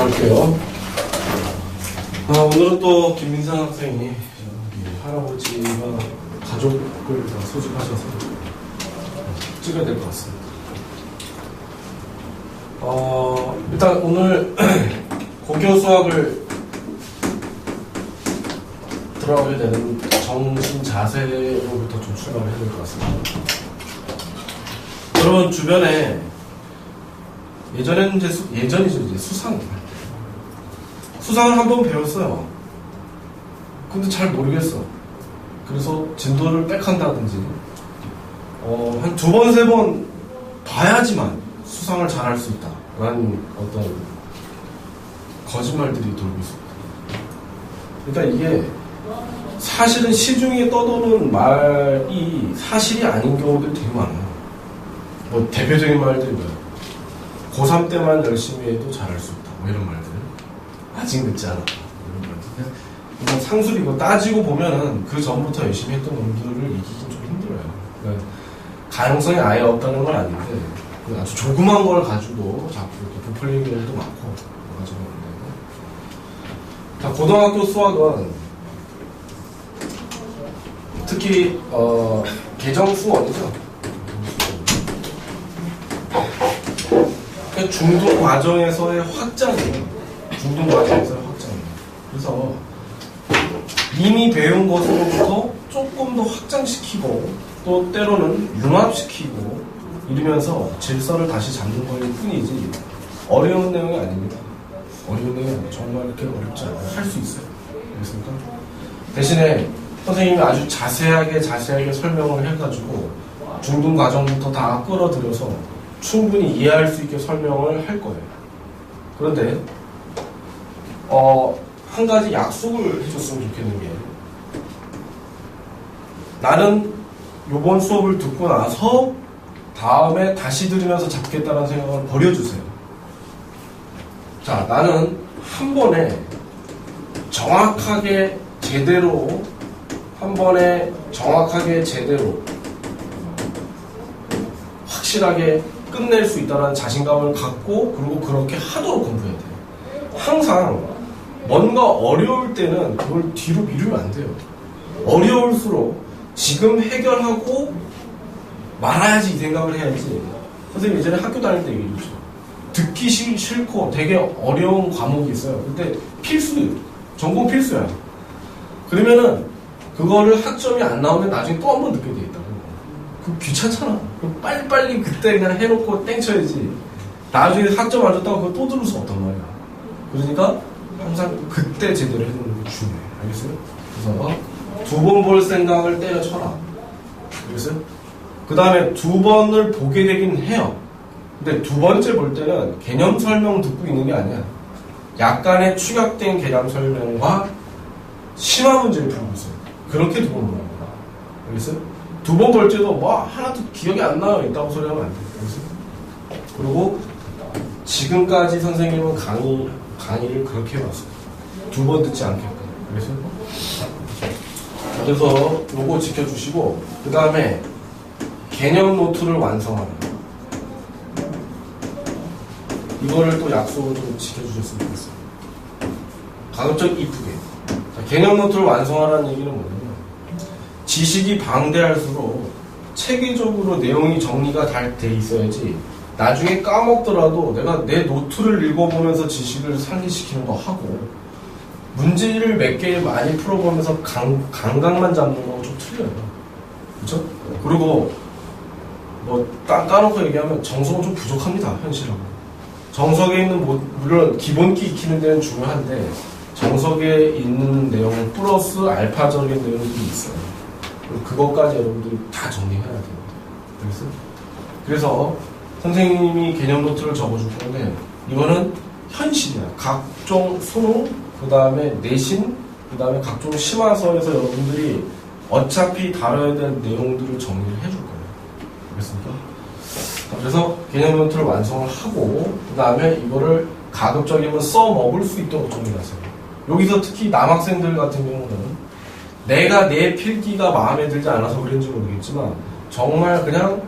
들어갈게요. 오늘은 또 김민상 학생이 할아버지가 가족을 다 소집하셔서 찍어야 될 것 같습니다. 일단 오늘 고교 수학을 들어가게 되는 정신 자세로부터 좀 출발을 해야 될 것 같습니다. 여러분 주변에 예전에는 예전이죠, 이제 수상을 한번 배웠어요. 근데 잘 모르겠어. 그래서 진도를 백한다든지 한 2번, 3번 봐야지만 수상을 잘 할 수 있다 라는 어떤 거짓말들이 돌고 있습니다. 그러니까 이게 사실은 시중에 떠도는 말이 사실이 아닌 경우들이 되게 많아요. 뭐 대표적인 말들이 뭐예요? 고3 때만 열심히 해도 잘할 수 있다 뭐 이런 말들. 아직 늦지 않았다 이런 말들. 그냥 상술이고 따지고 보면은 그 전부터 열심히 했던 놈들을 이기긴 좀 힘들어요. 그러니까 가능성이 아예 없다는 건 아닌데 아주 조그만 걸 가지고 자꾸 이렇게 부풀리는 경우도 많고 그래가지고. 자, 고등학교 수학은 특히 개정수원이죠. 중등 과정에서의 확장이에요. 중등 과정에서의 확장이에요. 그래서 이미 배운 것으로부터 조금 더 확장시키고 또 때로는 융합시키고 이러면서 질서를 다시 잡는 거일 뿐이지 어려운 내용이 아닙니다. 어려운 내용이 아니에요. 정말 이렇게 어렵지 않아요. 할 수 있어요. 알겠습니까? 대신에 선생님이 아주 자세하게 설명을 해가지고 중등 과정부터 다 끌어들여서 충분히 이해할 수 있게 설명을 할 거예요. 그런데 한 가지 약속을 해줬으면 좋겠는 게 나는 요번 수업을 듣고 나서 다음에 다시 들으면서 잡겠다는 생각을 버려주세요. 자, 나는 한 번에 정확하게 제대로 확실하게 끝낼 수 있다는 자신감을 갖고 그리고 그렇게 하도록 공부해야 돼요. 항상 뭔가 어려울 때는 그걸 뒤로 미루면 안 돼요. 어려울수록 지금 해결하고 말아야지 이 생각을 해야지. 선생님 예전에 학교 다닐 때 얘기해줬죠. 듣기 싫고 되게 어려운 과목이 있어요. 근데 필수예요. 전공 필수야. 그러면은 그거를 학점이 안 나오면 나중에 또 한 번 듣게 돼 있다고. 그 귀찮잖아. 빨리빨리 그때 그냥 해놓고 땡쳐야지. 나중에 학점 안 줬다고 그거 또 들을 수 없단 말이야. 그러니까 항상 그때 제대로 해놓는 게 중요해. 알겠어요? 그래서 2번 볼 생각을 때려쳐라. 알겠어요? 그 다음에 2번을 보게 되긴 해요. 근데 2번째 볼 때는 개념 설명 듣고 있는 게 아니야. 약간의 축약된 개념 설명과 심화 문제를 풀고 있어요. 그렇게 2번 보는 거야. 알겠어요? 2번 볼 때도 뭐 하나도 기억이 안 나요. 있다고 소리하면 안 돼. 알겠어요? 그리고 지금까지 선생님은 강의를 그렇게 해왔어요. 2번 듣지 않게끔. 그래서 요거 지켜주시고 그 다음에 개념 노트를 완성하는 이거를 또 약속을 좀 지켜주셨으면 좋겠어요. 가급적 이쁘게. 자, 개념 노트를 완성하라는 얘기는 뭐냐면 지식이 방대할수록 체계적으로 내용이 정리가 잘 돼 있어야지 나중에 까먹더라도 내가 내 노트를 읽어보면서 지식을 상기시키는 거 하고 문제를 몇 개 많이 풀어보면서 감각만 잡는 거하고 좀 틀려요. 그렇죠? 그리고 뭐 까놓고 얘기하면 정석은 좀 부족합니다. 현실하고. 정석에 있는 물론 기본기 익히는 데는 중요한데 정석에 있는 내용 플러스 알파적인 내용들이 있어요. 그것까지 여러분들이 다 정리해야 됩니다. 그래서 선생님이 개념 노트를 적어줄 건데 이거는 현실이야. 각종 수능, 그 다음에 내신, 그 다음에 각종 심화서에서 여러분들이 어차피 다뤄야 될 내용들을 정리를 해줄 거예요. 알겠습니까? 그래서 개념 노트를 완성을 하고 그 다음에 이거를 가급적이면 써먹을 수 있도록 정리하세요. 여기서 특히 남학생들 같은 경우는 내가 내 필기가 마음에 들지 않아서 그런지 모르겠지만 정말 그냥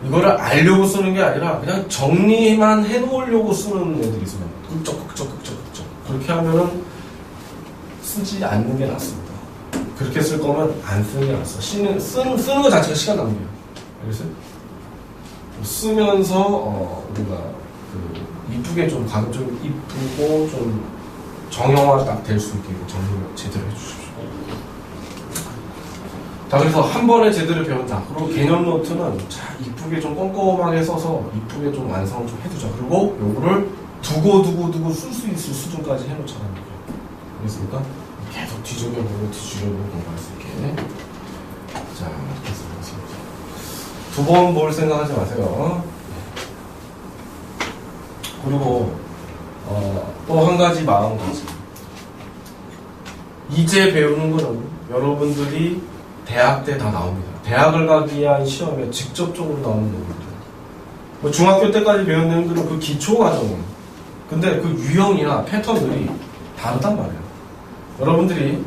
이거를 알려고 쓰는 게 아니라 그냥 정리만 해놓으려고 쓰는 애들이 있어요. 극적 그렇게 하면은 쓰지 않는 게 낫습니다. 그렇게 쓸 거면 안 쓰는 게 낫어. 쓰는 거 자체가 시간 낭비예요. 알겠어요? 쓰면서 우리가 이쁘게 좀 가급적 이쁘고 좀 정형화 딱 될 수 있게 정리를 제대로 해주십시오. 자, 그래서 한 번에 제대로 배운다. 그리고 개념 노트는 자 이쁘게 좀 꼼꼼하게 써서 이쁘게 좀 완성을 좀 해두자. 그리고 요거를 두고 쓸 수 있을 수준까지 해놓자는 거예요. 알겠습니까? 계속 뒤적여보고 공부할 수 있게. 자, 이렇게 해서 두 번 볼 생각하지 마세요. 그리고 또 한 가지 마음가짐. 이제 배우는 거는 여러분들이 대학 때 다 나옵니다. 대학을 가기 위한 시험에 직접적으로 나오는 내용입니다. 뭐 중학교 때까지 배운 내용들은 그 기초 과정이에요. 근데 그 유형이나 패턴들이 다르단 말이에요. 여러분들이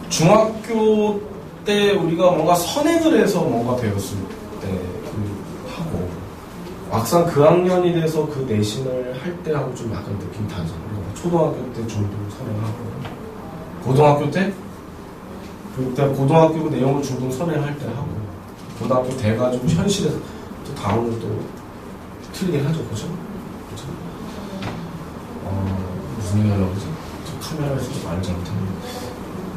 중학교 때 우리가 뭔가 선행을 해서 뭔가 배웠을 때 하고 막상 그 학년이 돼서 그 내신을 할 때 하고 좀 약간 느낌이 다르잖아요. 초등학교 때 정도 선행하고 고등학교 때 그때 고등학교 그 내용을 중등 선행할 때 하고 고등학교 돼가지고 현실에서 또 다음을 또 틀리긴 하죠, 그죠? 무슨 얘기 하려고 그러지? 저 카메라에서 좀 말을 잘못했는데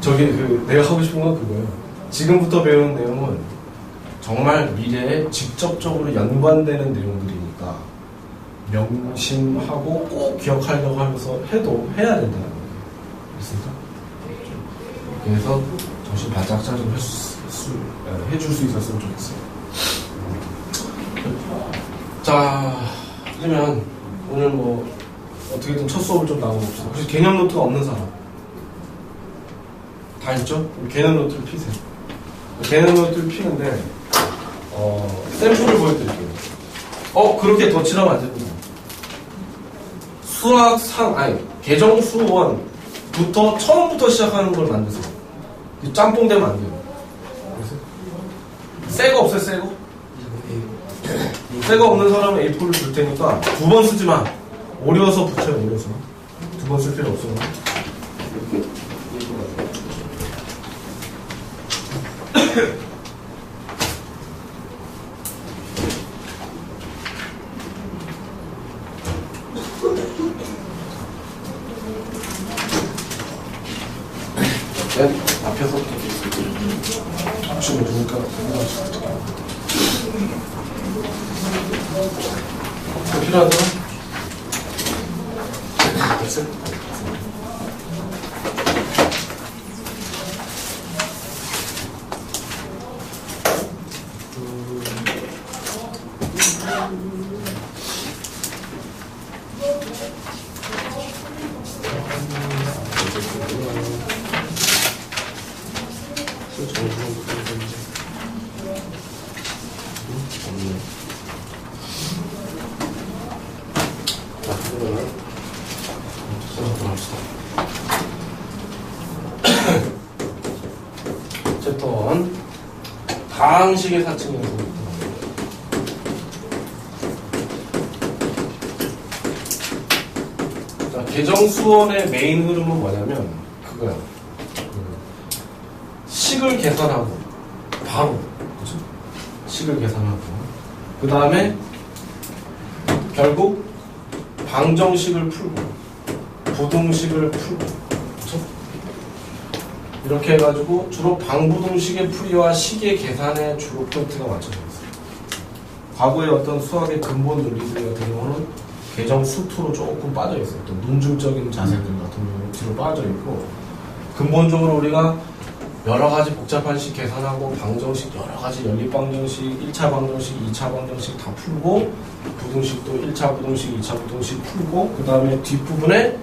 저기 내가 하고 싶은 건 그거예요. 지금부터 배우는 내용은 정말 미래에 직접적으로 연관되는 내용들이니까 명심하고 꼭 기억하려고 하면서 해야 된다는 거예요. 그렇습니까? 그래서 정신 바짝 차리고 해줄 수 있었으면 좋겠어요. 자, 그러면 오늘 뭐 어떻게든 첫 수업을 좀 나눠봅시다. 혹시 개념 노트가 없는 사람? 다 있죠? 개념 노트를 피세요. 개념 노트를 피는데 샘플을 보여드릴게요. 그렇게 덧칠하면 안 됩니다. 개정 수원부터 처음부터 시작하는 걸 만드세요. 짬뽕되면 안 돼요. 새거 없어요, 새거? 새거 없는 사람은 A4를 줄 테니까 두 번 쓰지 마. 오려서 붙여요, 오려서. 두 번 쓸 필요 없어요. 앞에서 주면 좋으니까 필요한 사람? 됐어요? 어쨌든 다항식의 사칭에서부터 자, 개정수원의 메인 흐름은 뭐냐면 그거야. 식을 계산하고 바로 그죠? 식을 계산하고 그 다음에 결국 방정식을 풀고 부등식을 풀고 그쵸? 이렇게 해가지고 주로 방부등식의 풀이와 식의 계산에 주로 포인트가 맞춰져 있어요. 과거의 어떤 수학의 근본 논리들 같은 경우는 개정 수투로 조금 빠져 있어요. 또 논증적인 자세들 같은 경우는 뒤로 빠져 있고 근본적으로 우리가 여러 가지 복잡한 식 계산하고 방정식 여러 가지 연립방정식 1차 방정식 2차 방정식 다 풀고 부등식도 1차 부등식 2차 부등식 풀고 그 다음에 뒷부분에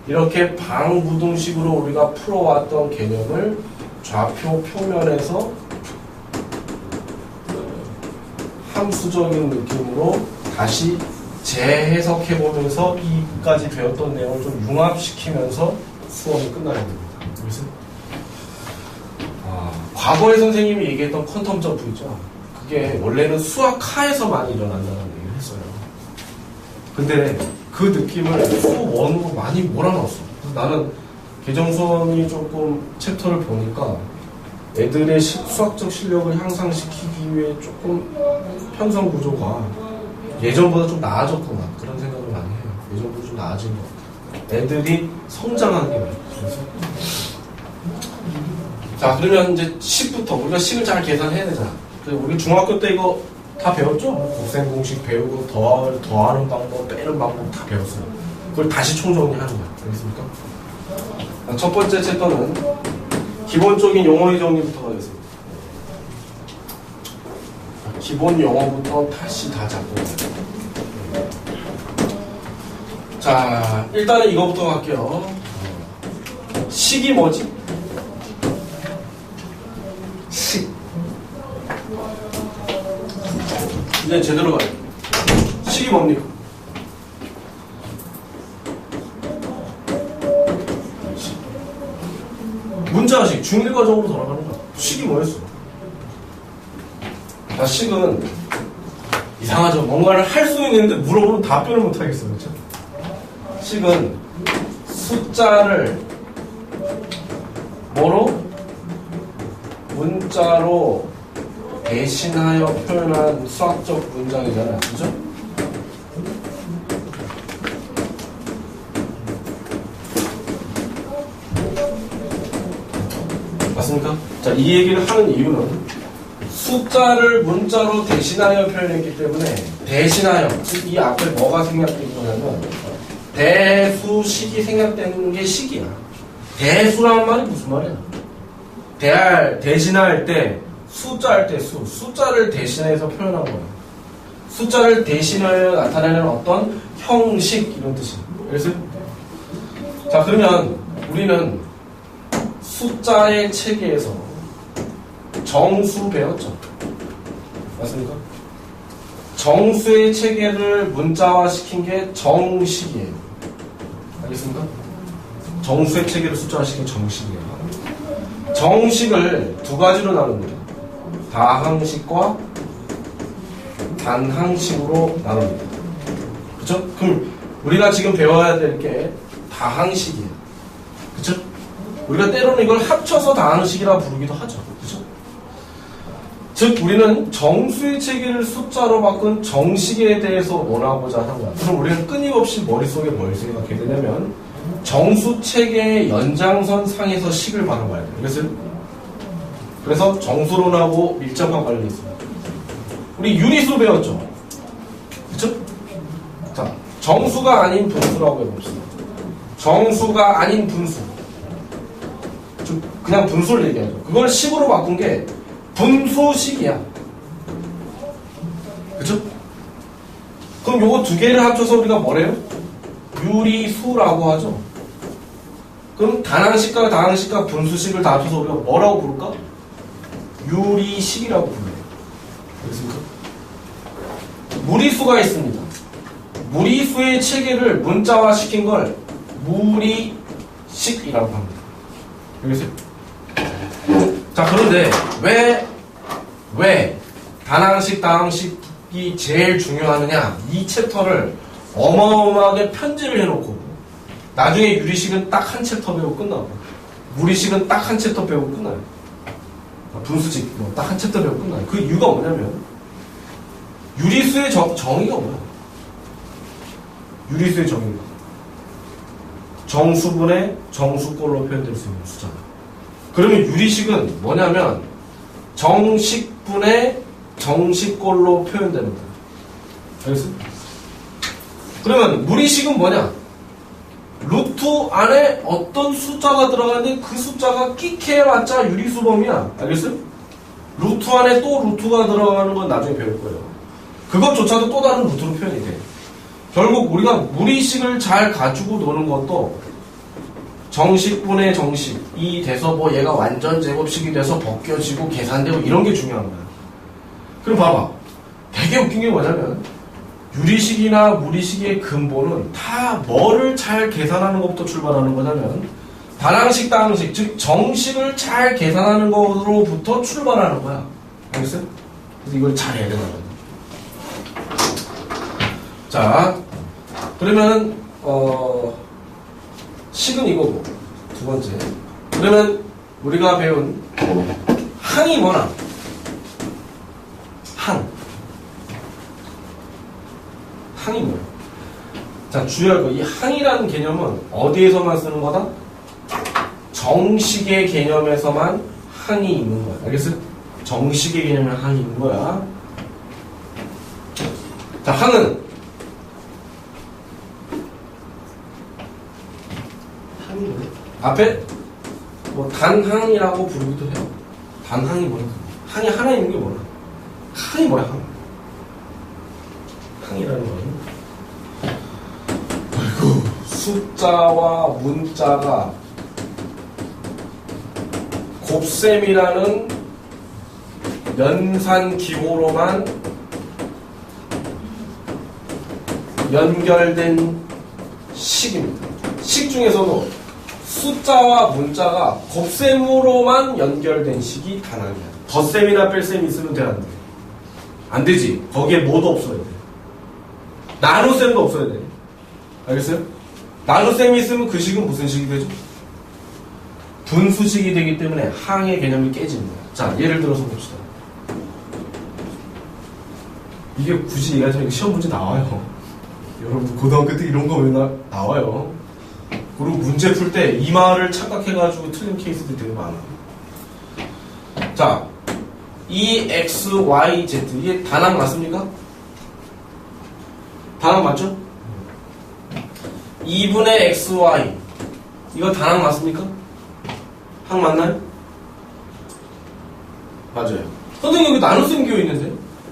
이렇게 방부등식으로 우리가 풀어왔던 개념을 좌표 표면에서 함수적인 느낌으로 다시 재해석해보면서 이까지 배웠던 내용을 좀 융합시키면서 수업이 끝나야 됩니다. 그래서 과거에 선생님이 얘기했던 퀀텀 점프 있죠. 그게 원래는 수학하에서 많이 일어난다는 얘기를 했어요. 근데 그 느낌을 수원으로 많이 몰아넣었어. 나는 개정 수험이 조금 챕터를 보니까 애들의 수학적 실력을 향상시키기 위해 조금 편성 구조가 예전보다 좀 나아졌구나 그런 생각을 많이 해요. 예전보다 좀 나아진 것 같아요. 애들이 성장하는 게 많아요. 그래서 자, 그러면 이제 식부터 우리가 식을 잘 계산해야 되잖아. 우리 중학교 때 이거 다 배웠죠? 곱셈 공식 배우고 더하는 방법, 빼는 방법 다 배웠어요. 그걸 다시 총정리하는 거야. 알겠습니까? 첫 번째 챕터는 기본적인 용어의 정리부터 가겠습니다. 기본 용어부터 다시 다 잡고. 자, 일단은 이거부터 갈게요. 식이 뭐지? 식. 이제 제대로 가요. 식이 뭡니까? 문자식, 중1 과정으로 돌아가는 거야. 식이 뭐였어? 자, 식은 이상하죠. 뭔가를 할 수 있는데 물어보면 답변을 못 하겠어요. 그렇죠? 식은 숫자를 뭐로? 문자로 대신하여 표현한 수학적 문장이잖아요. 그죠? 맞습니까? 자, 이 얘기를 하는 이유는 숫자를 문자로 대신하여 표현했기 때문에 대신하여, 즉 이 앞에 뭐가 생략된 거냐면 대수식이 생략되는 게 식이야. 대수라는 말이 무슨 말이야? 대신할 때 숫자 할 때 숫자를 대신해서 표현한 거야. 숫자를 대신하여 나타내는 어떤 형식 이런 뜻이야. 그래서 자, 그러면 우리는 숫자의 체계에서 정수 배웠죠. 맞습니까? 정수의 체계를 문자화 시킨 게 정식이에요. 알겠습니까? 정수의 체계를 숫자화 시킨 정식이에요. 정식을 두 가지로 나눕니다. 다항식과 단항식으로 나눕니다. 그쵸? 그럼 우리가 지금 배워야 될 게 다항식이에요. 그쵸? 우리가 때로는 이걸 합쳐서 다항식이라 부르기도 하죠. 그쵸? 즉 우리는 정수의 체계를 숫자로 바꾼 정식에 대해서 논하고자 하는 거야. 그럼 우리는 끊임없이 머릿속에 뭘 생각하게 되냐면 정수 체계의 연장선 상에서 식을 바라봐야 돼요. 그래서 정수론하고 밀접한 관련이 있습니다. 우리 유리수 배웠죠? 그쵸? 자, 정수가 아닌 분수라고 해봅시다. 정수가 아닌 분수. 그냥 분수를 얘기하죠. 그걸 식으로 바꾼 게 분수식이야. 그쵸? 그럼 요거 두 개를 합쳐서 우리가 뭐래요? 유리수라고 하죠. 그럼 단항식과 다항식과 분수식을 다 합쳐서 우리가 뭐라고 부를까? 유리식이라고 불러요. 알겠습니까? 무리수가 있습니다. 무리수의 체계를 문자화 시킨 걸 무리식이라고 합니다. 알겠어요? 자, 그런데 왜 단항식, 다항식이 제일 중요하느냐? 이 챕터를 어마어마하게 편집을 해놓고 나중에 유리식은 딱 한 챕터 배우고 끝나고 무리식은 딱 한 챕터 배우고 끝나요. 분수식 딱 한 챕터 배우고 끝나요. 그 이유가 뭐냐면 유리수의 정의가 뭐야? 유리수의 정의가 정수분의 정수꼴로 표현될 수 있는 숫자다. 그러면 유리식은 뭐냐면 정식분의 정식꼴로 표현되는 거야. 알겠어? 그러면 무리식은 뭐냐? 루트 안에 어떤 숫자가 들어가는데 그 숫자가 끽해봤자 유리수범이야. 알겠어요? 루트 안에 또 루트가 들어가는 건 나중에 배울 거예요. 그것조차도 또 다른 루트로 표현이 돼. 결국 우리가 무리식을 잘 가지고 노는 것도 정식분의 정식이 돼서 뭐 얘가 완전 제곱식이 돼서 벗겨지고 계산되고 이런 게 중요한 거야. 그럼 봐봐. 되게 웃긴 게 뭐냐면 유리식이나 무리식의 근본은 다 뭐를 잘 계산하는 것부터 출발하는 거냐면 단항식, 다항식, 즉 정식을 잘 계산하는 것으로부터 출발하는 거야. 알겠어요? 그래서 이걸 잘 해야 되는 거야. 자, 그러면은 식은 이거고 두 번째. 그러면 우리가 배운 항이 뭐나? 항이 뭐야? 자, 주의할 거. 이 항이라는 개념은 어디에서만 쓰는 거다? 정식의 개념에서만 항이 있는 거야. 알겠어요? 정식의 개념에 항이 있는 거야. 자, 항은 앞에 뭐 단항이라고 부르기도 해요. 단항이 뭐야? 항이 하나 있는 게 뭐야? 항이 뭐야? 항이라는 거는 아이고, 숫자와 문자가 곱셈이라는 연산 기호로만 연결된 식입니다. 식 중에서도 숫자와 문자가 곱셈으로만 연결된 식이 단항이야. 덧셈이나 뺄셈이 있으면 돼, 안 돼? 안 되지. 거기에 뭐도 없어야 돼. 나눗셈도 없어야 돼. 알겠어요? 나눗셈이 있으면 그 식은 무슨 식이 되죠? 분수식이 되기 때문에 항의 개념이 깨지는 거야. 자, 예를 들어서 봅시다. 이게 굳이 얘기하자면 시험 문제 나와요. 여러분 고등학교 때 이런 거 왜 나와요? 그리고 문제 풀 때 이 말을 착각해가지고 틀린 케이스들이 되게 많아. 자, 이 x, y, z 이게 단항 맞습니까? 단항 맞죠? 2분의 x, y 이거 단항 맞습니까? 항 맞나요? 맞아요. 선생님 여기 나눗셈 기호 있는데?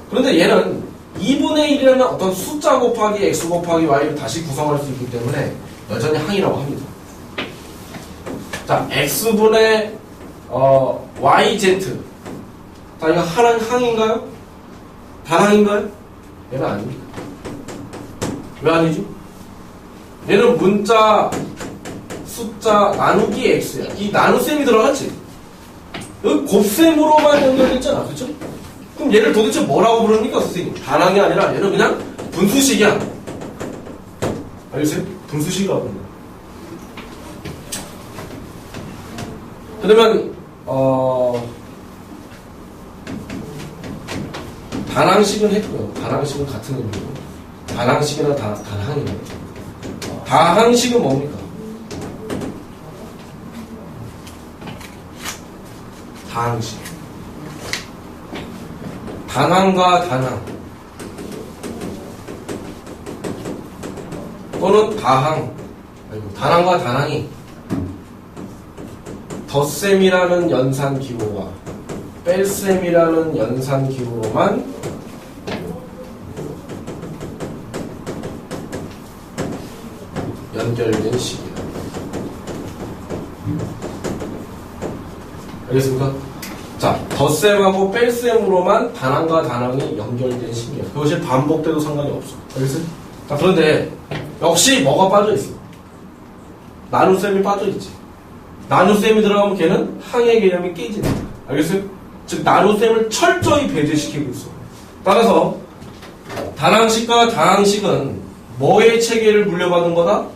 그런데 얘는 2분의 1이라는 어떤 숫자 곱하기 x 곱하기 y를 다시 구성할 수 있기 때문에 여전히 항이라고 합니다. 자, x분의 yz. 자, 이거 항인가요? 단항인가요? 얘는 아닙니다. 왜 아니지? 얘는 문자, 숫자, 나누기 x야. 이 나눗셈이 들어갔지? 여기 곱셈으로만 연결됐잖아. 그렇죠? 그럼 얘를 도대체 뭐라고 부릅니까, 선생님? 단항이 아니라 얘는 그냥 분수식이야. 알겠어요? 분수식이라고 합니다. 그러면 단항식은 했고요. 단항식은 같은 의미고, 단항식이나 단항이에요. 다항식은 뭡니까? 다항식. 단항과 단항 또는 단항과 단항이 덧셈이라는 연산 기호와 뺄셈이라는 연산 기호로만 연결된 식이다. 알겠습니까? 자, 덧셈하고 뺄셈으로만 단항과 단항이 연결된 식이에요. 그것이 반복돼도 상관이 없어. 알겠어요? 자, 그런데 역시 뭐가 빠져있어? 나눗셈이 빠져있지. 나눗셈이 들어가면 걔는 항의 개념이 깨지는 거야. 알겠어요? 즉 나눗셈을 철저히 배제시키고 있어. 따라서 단항식과 다항식은 뭐의 체계를 물려받은 거다?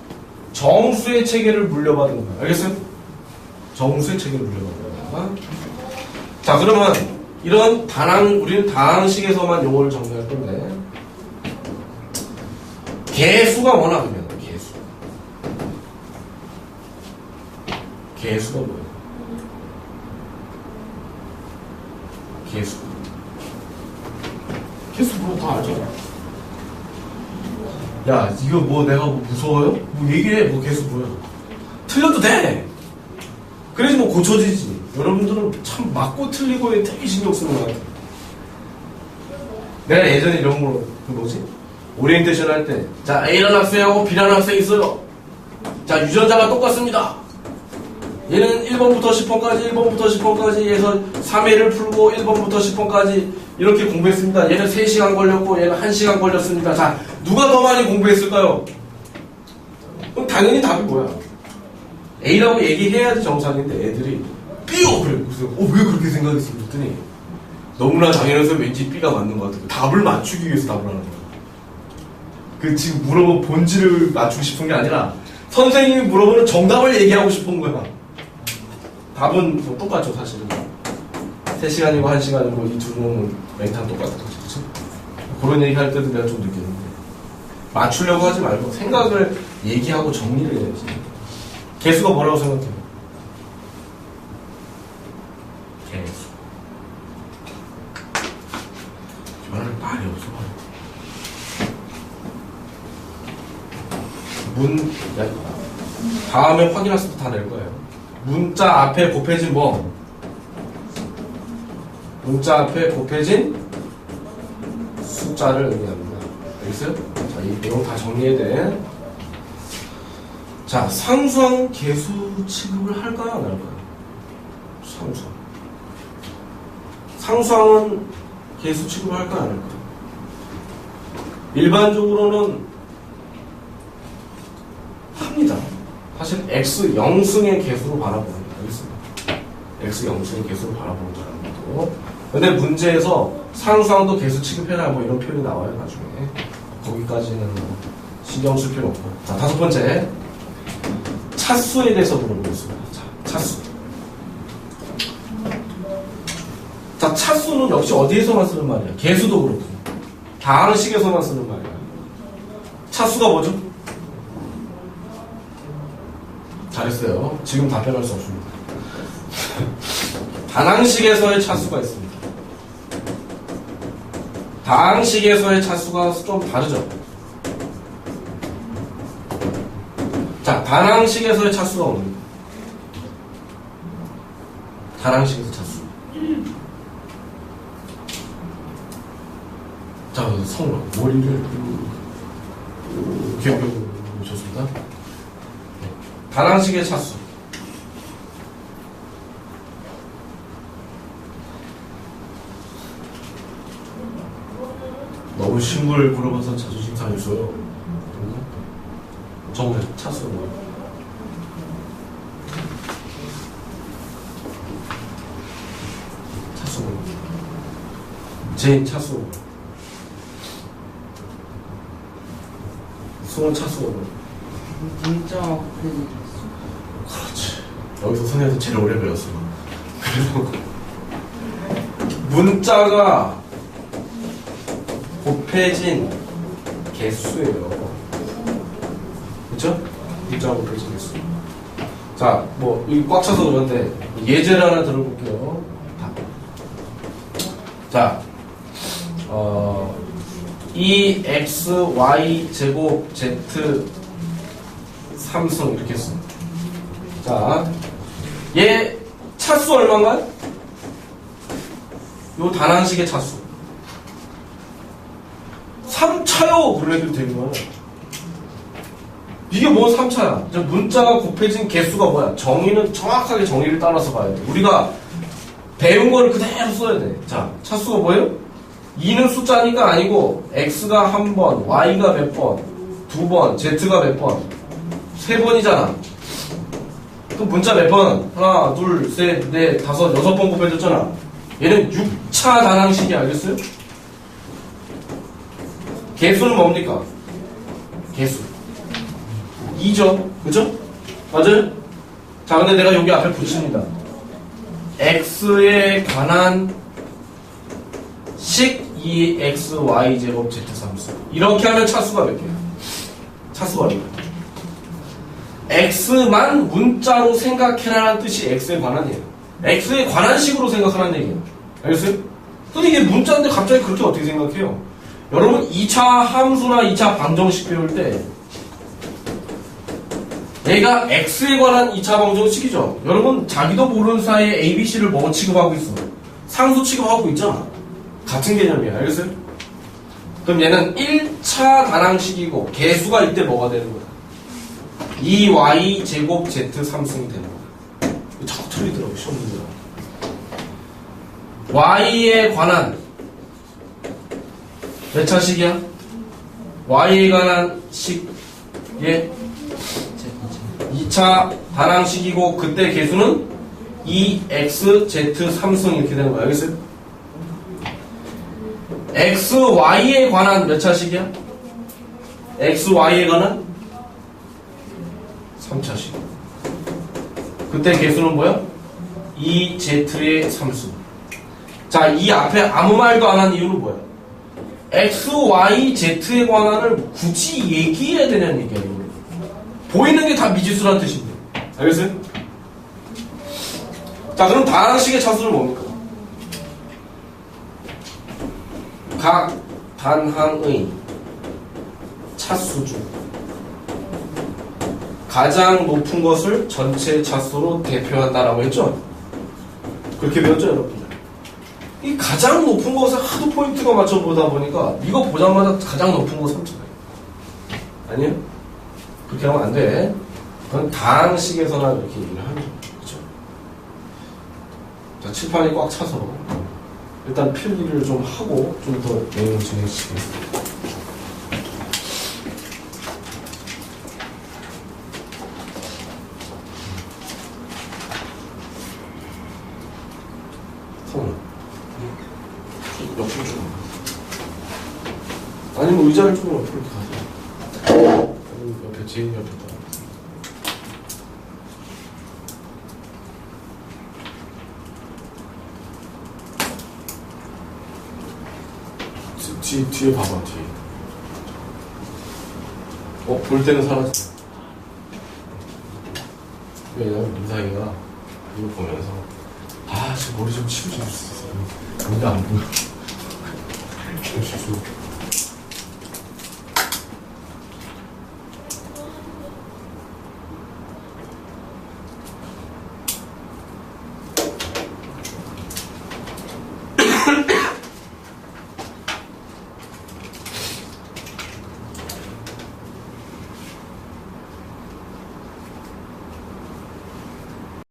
정수의 체계를 물려받은 거야. 알겠어요? 정수의 체계를 물려받은 거야. 자, 그러면 이런 우리는 다항식에서만 용어를 정리할 건데, 개수가 뭐나 그러면 개수가 뭐예요? 개수 뭐 다 알잖아. 야, 이거 뭐 내가 뭐 무서워요? 뭐 얘기해. 뭐 개수 뭐야? 틀려도 돼. 그래야지 뭐 고쳐지지. 여러분들은 참 맞고 틀리고에 되게 신경 쓰는 것 같아. 내가 예전에 이런 거 오리엔테이션 할 때, 자, A라는 학생하고 B라는 학생이 있어요. 자, 유전자가 똑같습니다. 얘는 1번부터 10번까지 10번까지 해서 3회를 풀고 1번부터 10번까지 이렇게 공부했습니다. 얘는 3시간 걸렸고 얘는 1시간 걸렸습니다. 자, 누가 더 많이 공부했을까요? 그럼 당연히 답이 뭐야? A라고 얘기해야지 정상인데 애들이 B요! 그래. 그래서 왜 그렇게 생각했어? 그랬더니 너무나 당연해서 왠지 B가 맞는 것 같아. 답을 맞추기 위해서 답을 하는 거야. 그 지금 물어본 본질을 맞추고 싶은 게 아니라 선생님이 물어보는 정답을 얘기하고 싶은 거야. 답은 뭐 똑같죠 사실은. 3시간이고 1시간이고 이 두 놈은 맹탕 똑같은 거지. 그치? 그런 얘기 할 때도 내가 좀 느꼈는데 맞추려고 하지 말고 생각을 얘기하고 정리를 해야지. 개수가 뭐라고 생각해? 개수. 말할 말이 없어. 다음에 확인할 때 다 낼 거예요. 문자 앞에 곱해진 뭐? 문자 앞에 곱해진 숫자를 의미합니다. 알겠어요? 자, 이 내용 다 정리해야 돼. 자, 상수항 개수 취급을 할까요? 안 할까요? 상수항. 상수항은 개수 취급을 할까요? 안 할까요? 일반적으로는 합니다. 사실 x 영승의 개수로 바라보는 거예요. 알겠습니다. x 영승의 개수로 바라보는 거라고. 근데 문제에서 상수항도 개수 취급해라 뭐 이런 표현이 나와요 나중에. 거기까지는 신경 쓸 필요 없고. 자, 5번째 차수에 대해서 물어보겠습니다. 자, 차수. 자, 차수는 역시 어디에서만 쓰는 말이야? 개수도 그렇고 다하는 식에서만 쓰는 말이야. 차수가 뭐죠? 잘했어요. 지금 답변할 수 없습니다. 단항식에서의 차수가 있습니다. 다항식에서의 차수가 좀 다르죠? 자, 단항식에서의 차수가 뭡니까? 단항식에서 차수. 자, 성으로 머리를 기억해 좋습니다. 단항식의 차수. 너무 신물 물어봐서 자존심 상했어요. 정말 차수가 뭐야? 차수가 뭐야? 제 차수. 수원 차수가 뭐야? 문자 곱해진 그렇지. 여기서 선생님한테 제일 오래 배웠어요. 그래서 문자가 곱해진 개수예요. 그렇죠? 문자가 곱해진 개수. 자, 뭐 여기 꽉 차서 그런데 예제를 하나 들어볼게요. 자, 2xy 제곱 z 3승 이렇게 했어. 자, 얘 차수 얼마인가요? 요 단항식의 차수 3차요 그래도 되면 이게 뭐 3차야? 문자가 곱해진 개수가 뭐야? 정의는 정확하게 정의를 따라서 봐야 돼. 우리가 배운 거를 그대로 써야 돼. 자, 차수가 뭐예요? 2는 숫자니까 아니고 x가 한 번, y가 몇 번, 두 번, z가 몇 번, 3번이잖아. 그럼 문자 몇 번? 하나, 둘, 셋, 넷, 다섯, 6번 곱해줬잖아. 얘는 6차 단항식이야. 알겠어요? 개수는 뭡니까? 개수 2죠. 그죠? 맞아요? 자, 근데 내가 여기 앞에 붙입니다. x에 관한 식 2xy 제곱 z3수. 이렇게 하면 차수가 몇 개야? 차수가 얼마야? x만 문자로 생각해라는 뜻이 x에 관한이에요. x에 관한 식으로 생각하라는 얘기예요. 알겠어요? 근데 이게 문자인데 갑자기 그렇게 어떻게 생각해요? 여러분 2차 함수나 2차 방정식 배울 때 얘가 x에 관한 2차 방정식이죠. 여러분 자기도 모르는 사이에 ABC를 뭐 취급하고 있어? 상수 취급하고 있잖아. 같은 개념이야. 알겠어요? 그럼 얘는 1차 단항식이고 개수가 이때 뭐가 되는 거야? 2y 제곱 z 3승이 되는 거야. 자꾸 틀리더라고 시험 문제가. y에 관한 몇 차식이야? y에 관한 식에 2차 단항식이고 그때 개수는 2x z 3승 이렇게 되는 거야. 알겠어요? x, y에 관한 몇 차식이야? x, y에 관한 3차식. 그때 개수는 뭐야? 2z의 3수. 자, 이 앞에 아무 말도 안 한 이유는 뭐야? x, y, z에 관한을 굳이 얘기해야 되냐는 얘기야, 이거. 보이는 게 다 미지수란 뜻인데. 알겠어요? 자, 그럼 다항식의 차수는 뭡니까? 각 단항의 차수 중 가장 높은 것을 전체 차수로 대표한다라고 했죠? 그렇게 배웠죠, 여러분? 이 가장 높은 것에 하도 포인트가 맞춰보다 보니까 이거 보자마자 가장 높은 거 3차예요. 아니에요? 그렇게 하면 안 돼. 그건 다항식에서나 이렇게 얘기를 하는 거죠. 그렇죠? 자, 칠판이 꽉 차서 일단 필기를 좀 하고 좀 더 내용을 진행시키겠습니다. 손. 옆으로 좀. 아니면 의자를 조금 옆으로 가세요. 아니면 옆에, 제일 옆에 다. 뒤에 봐봐, 뒤에. 볼 때는 사라졌어. 왜냐면 민상이가 이거 보면서 아, 저 머리 좀 치워줄 수 있어. 근데 안 보여. 이렇게 해주고.